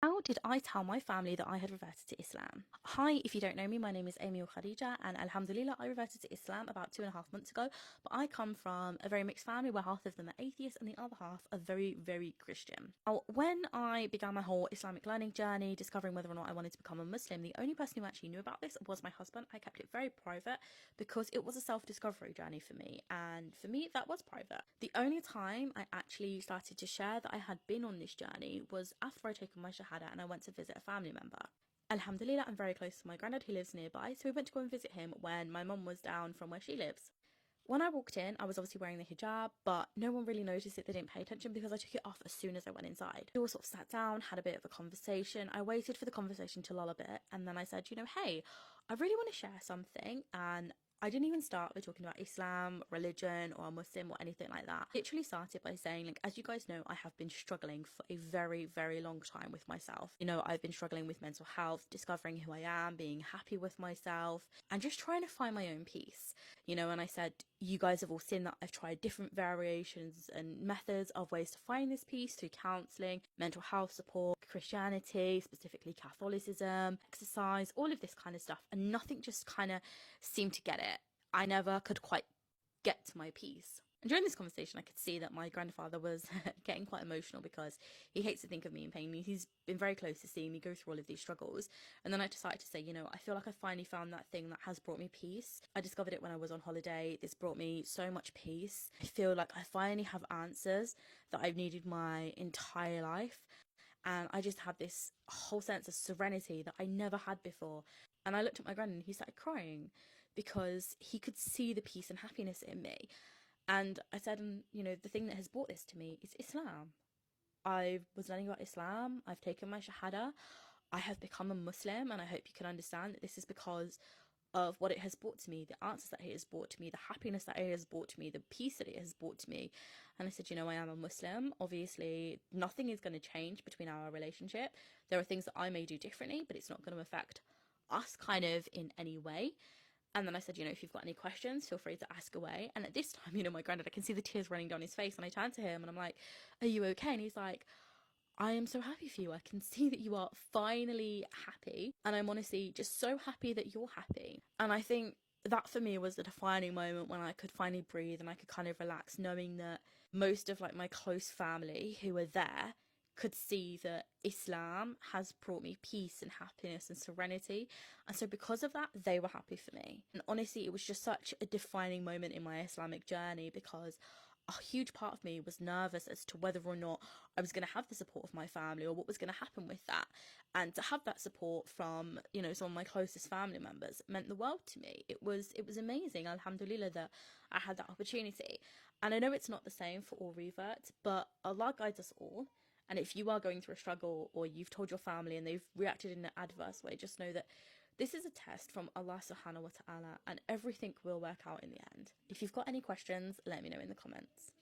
How did I tell my family that I had reverted to Islam? Hi, if you don't know me, my name is Amy or Khadija, and Alhamdulillah, I reverted to Islam about 2.5 months ago. But I come from a very mixed family where half of them are atheists and the other half are very, very Christian. Now, when I began my whole Islamic learning journey, discovering whether or not I wanted to become a Muslim, the only person who actually knew about this was my husband. I kept it very private because it was a self-discovery journey for me, and for me, that was private. The only time I actually started to share that I had been on this journey was after I'd taken my Shahada and I went to visit a family member. Alhamdulillah, I'm very close to my granddad who lives nearby, so we went to go and visit him when my mum was down from where she lives. When I walked in, I was obviously wearing the hijab, but no one really noticed it. They didn't pay attention because I took it off as soon as I went inside. We all sort of sat down, had a bit of a conversation. I waited for the conversation to lull a bit, and then I said, hey, I really want to share something, and I didn't even start by talking about Islam, religion, or a Muslim, or anything like that. I literally started by saying, like, as you guys know, I have been struggling for a very, very long time with myself. I've been struggling with mental health, discovering who I am, being happy with myself, and just trying to find my own peace. And I said, you guys have all seen that I've tried different variations and methods of ways to find this peace through counselling, mental health support, Christianity, specifically Catholicism, exercise, all of this kind of stuff, and nothing just kind of seemed to get it. I never could quite get to my peace. And during this conversation, I could see that my grandfather was getting quite emotional because he hates to think of me in pain. He's been very close to seeing me go through all of these struggles. And then I decided to say, I feel like I finally found that thing that has brought me peace. I discovered it when I was on holiday. This brought me so much peace. I feel like I finally have answers that I've needed my entire life. And I just had this whole sense of serenity that I never had before. And I looked at my granddad and he started crying because he could see the peace and happiness in me. And I said, the thing that has brought this to me is Islam. I was learning about Islam. I've taken my Shahada. I have become a Muslim, and I hope you can understand that this is because of what it has brought to me, the answers that it has brought to me, the happiness that it has brought to me, the peace that it has brought to me. And I said, I am a Muslim. Obviously, nothing is going to change between our relationship. There are things that I may do differently, but it's not going to affect us kind of in any way. And then I said, if you've got any questions, feel free to ask away. And at this time, my granddad, I can see the tears running down his face. And I turned to him and I'm like, are you okay? And he's like, I am so happy for you. I can see that you are finally happy. And I'm honestly just so happy that you're happy. And I think that for me was the defining moment when I could finally breathe and I could kind of relax, knowing that most of like my close family who were there could see that Islam has brought me peace and happiness and serenity. And so because of that, they were happy for me. And honestly, it was just such a defining moment in my Islamic journey because a huge part of me was nervous as to whether or not I was going to have the support of my family or what was going to happen with that. And to have that support from, some of my closest family members meant the world to me. It was amazing, alhamdulillah, that I had that opportunity. And I know it's not the same for all reverts, but Allah guides us all. And if you are going through a struggle or you've told your family and they've reacted in an adverse way, just know that this is a test from Allah subhanahu wa ta'ala and everything will work out in the end. If you've got any questions, let me know in the comments.